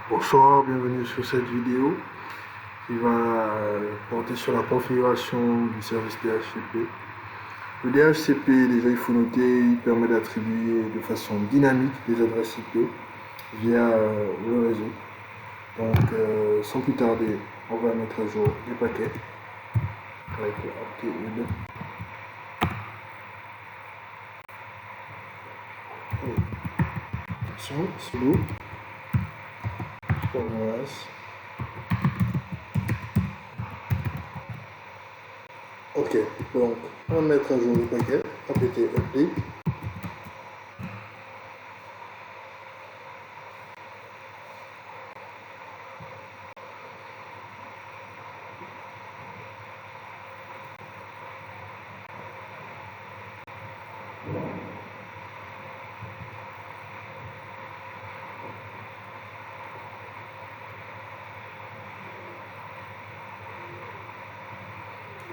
Bonsoir, bienvenue sur cette vidéo qui va porter sur la configuration du service DHCP. Le DHCP, déjà il faut noter, il permet d'attribuer de façon dynamique des adresses IP via le réseau. Donc sans plus tarder, on va mettre à jour les paquets avec apt-ed. Attention, sudo .os. Ok, donc on va mettre à jour le paquet apt update.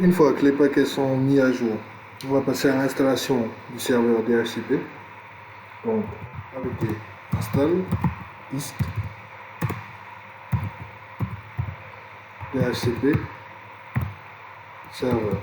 Une fois que les paquets sont mis à jour, on va passer à l'installation du serveur DHCP. Donc, apt install ist DHCP serveur.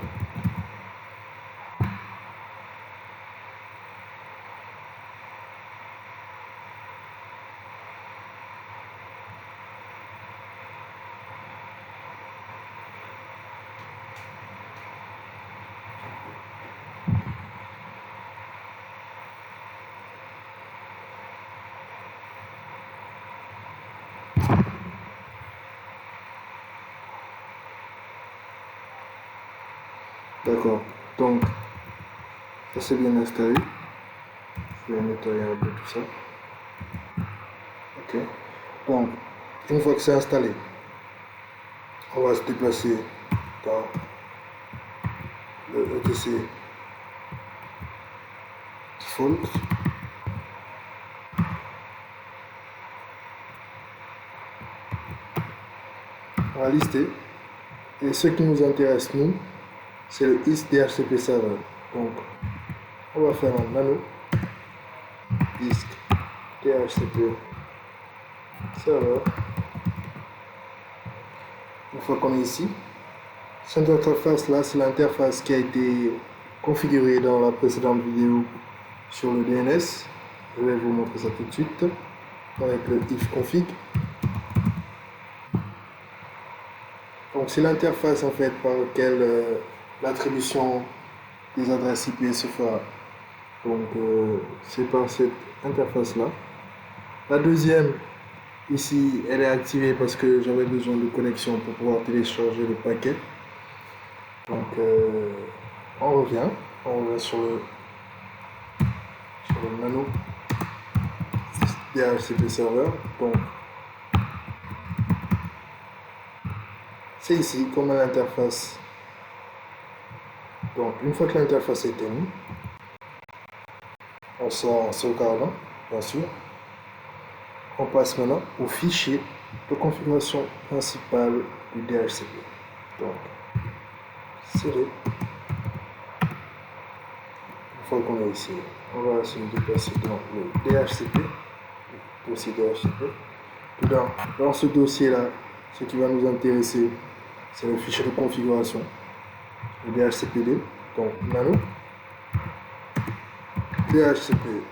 D'accord, donc ça c'est bien installé. Je vais nettoyer un peu tout ça. Ok, donc une fois que c'est installé, on va se déplacer dans le etc default. On va lister. Et ce qui nous intéresse, nous, c'est le ist DHCP server. Donc, on va faire un nano ist DHCP server. Une fois qu'on est ici, cette interface là, c'est l'interface qui a été configurée dans la précédente vidéo sur le DNS. Je vais vous montrer ça tout de suite avec le ifconfig. Donc c'est l'interface en fait par laquelle l'attribution des adresses IP se fera. Donc c'est par cette interface là. La deuxième ici, elle est activée parce que j'avais besoin de connexion pour pouvoir télécharger le paquet. Donc on revient sur le nano DHCP serveur. Donc c'est ici comme l'interface. Donc une fois que l'interface est émise, on sort en sauvegardant, bien sûr. On passe maintenant au fichier de configuration principale du DHCP. Donc c'est une fois qu'on est ici, on va se déplacer dans le DHCP, le dossier DHCP. Dans ce dossier-là, ce qui va nous intéresser, c'est le fichier de configuration, le DHCPD. Donc nano dhcpd.conf.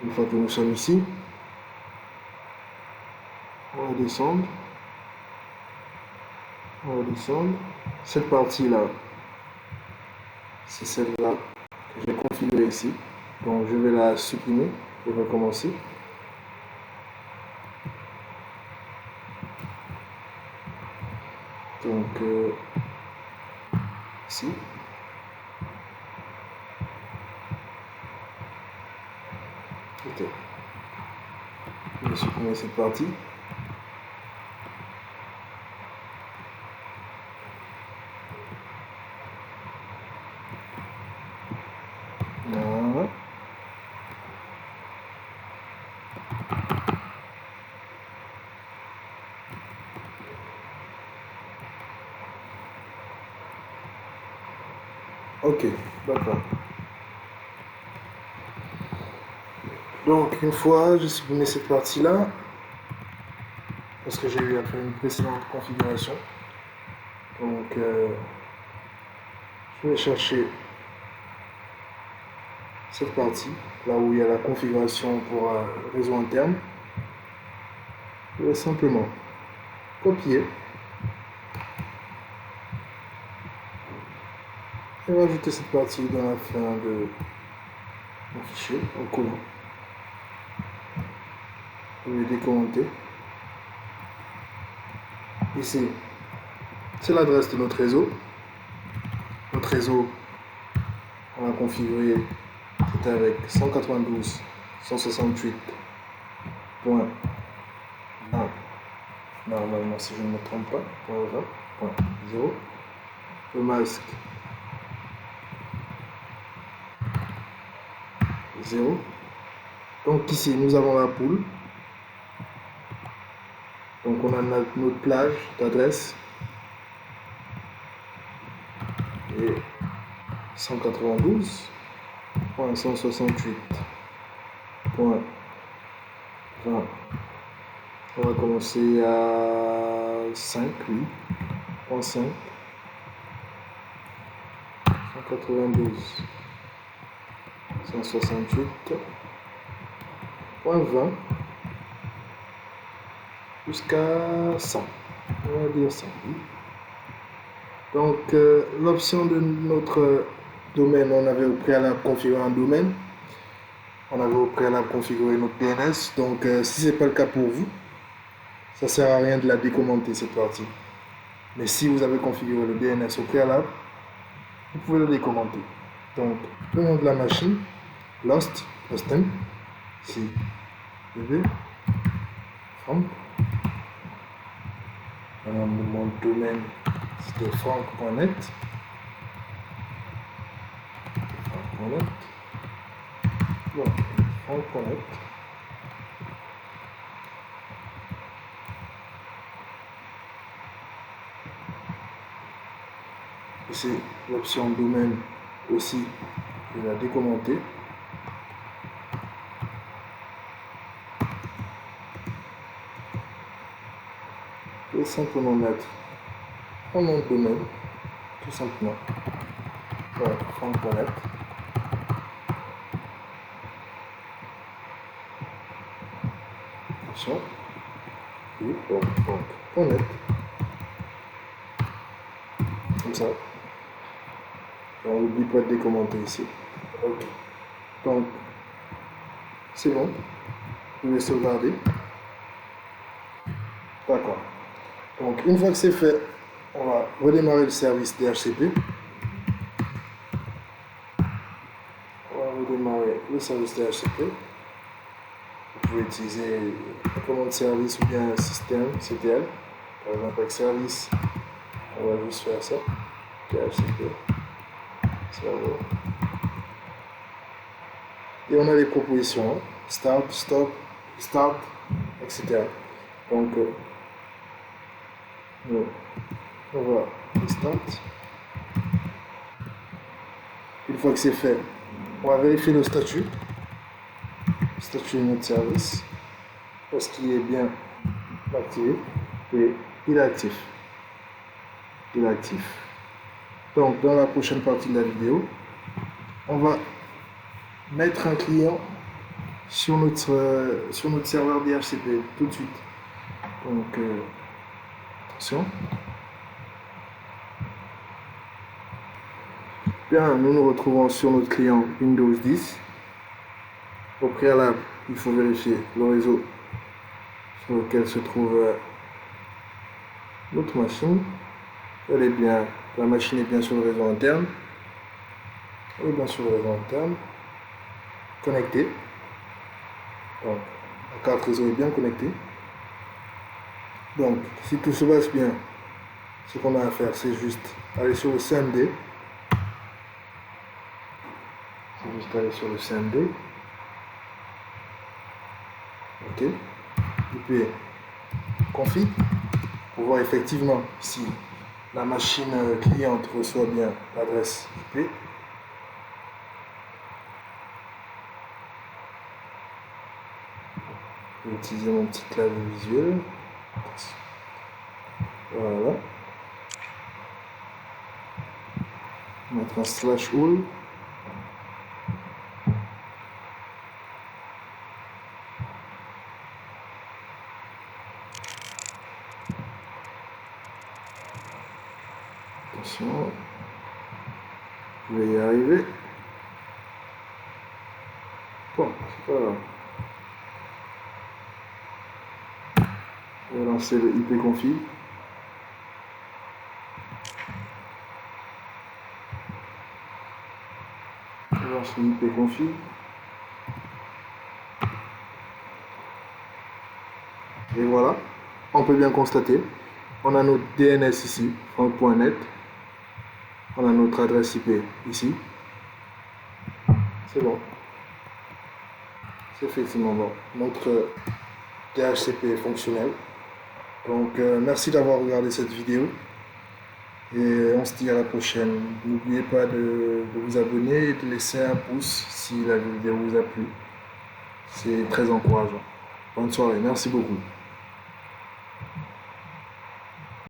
Une fois que nous sommes ici, on va descendre. Cette partie-là, c'est celle-là que j'ai configurée ici. Donc je vais la supprimer et recommencer. Donc ici. Ok. Je vais supprimer cette partie. Voilà. Ok, d'accord. Donc une fois j'ai supprimé cette partie-là, parce que j'ai eu à faire une précédente configuration, donc je vais chercher cette partie, là où il y a la configuration pour réseau interne. Je vais simplement copier et rajouter cette partie dans la fin de mon fichier en collant. Je vais décommenter. Ici, c'est l'adresse de notre réseau. Notre réseau, on l'a configuré, c'était avec 192.168.20. Normalement, si je ne me trompe pas, .20.0. Le masque 0. Donc ici, nous avons la poule. Donc on a notre plage d'adresse et 192.168.20. On va commencer à 5, oui. 0.5. 192. 168.20 jusqu'à 100. On va dire 100. Donc l'option de notre domaine, on avait au préalable configuré un domaine. On avait au préalable configuré notre DNS. Donc si ce n'est pas le cas pour vous, ça ne sert à rien de la décommenter cette partie. Mais si vous avez configuré le DNS au préalable, vous pouvez le décommenter. Donc le nom de la machine, hosting, ici, Franck. Alors, mon domaine, c'était franck.net. Franck.net. Voilà, franck.net. Ici, l'option domaine aussi, je vais la décommenter. Et simplement mettre mon nom de domaine, tout simplement. Voilà, franck.net. Attention. Et donc, franck.net. Comme ça. Et on n'oublie pas de décommenter ici. Ok. Donc, c'est bon. Je vais sauvegarder. D'accord. Donc, une fois que c'est fait, on va redémarrer le service DHCP. On va redémarrer le service DHCP. Vous pouvez utiliser la commande service ou bien un système CTL. Par exemple, avec service, on va juste faire ça. DHCP. Serveur. Et on a les propositions. Hein. Start, stop, start, etc. Donc, on va start. Une fois que c'est fait, on va vérifier le statut de notre service, parce qu'il est bien activé et il est actif. Il est actif. Donc, dans la prochaine partie de la vidéo, on va mettre un client sur notre serveur DHCP tout de suite. Donc, attention. Bien, nous nous retrouvons sur notre client Windows 10. Au préalable, il faut vérifier le réseau sur lequel se trouve notre machine. La machine est bien sur le réseau interne. Elle est bien sur le réseau interne. Connectée. Donc, la carte réseau est bien connectée. Donc, si tout se passe bien, ce qu'on a à faire, c'est juste aller sur le CMD. C'est juste aller sur le CMD. OK. Et puis, config, pour voir effectivement si la machine cliente reçoit bien l'adresse IP. Je vais utiliser mon petit clavier visuel. Voilà. Mettre un slash all. Attention. Je vais y arriver. Bon, c'est pas grave. Je vais lancer le ipconfig. Je lance le ipconfig. Et voilà, on peut bien constater, on a notre DNS ici, franck.net. On a notre adresse IP ici. C'est bon. C'est effectivement bon. Notre DHCP est fonctionnel. Donc merci d'avoir regardé cette vidéo. Et on se dit à la prochaine. N'oubliez pas de vous abonner et de laisser un pouce si la vidéo vous a plu. C'est très encourageant. Bonne soirée. Merci beaucoup.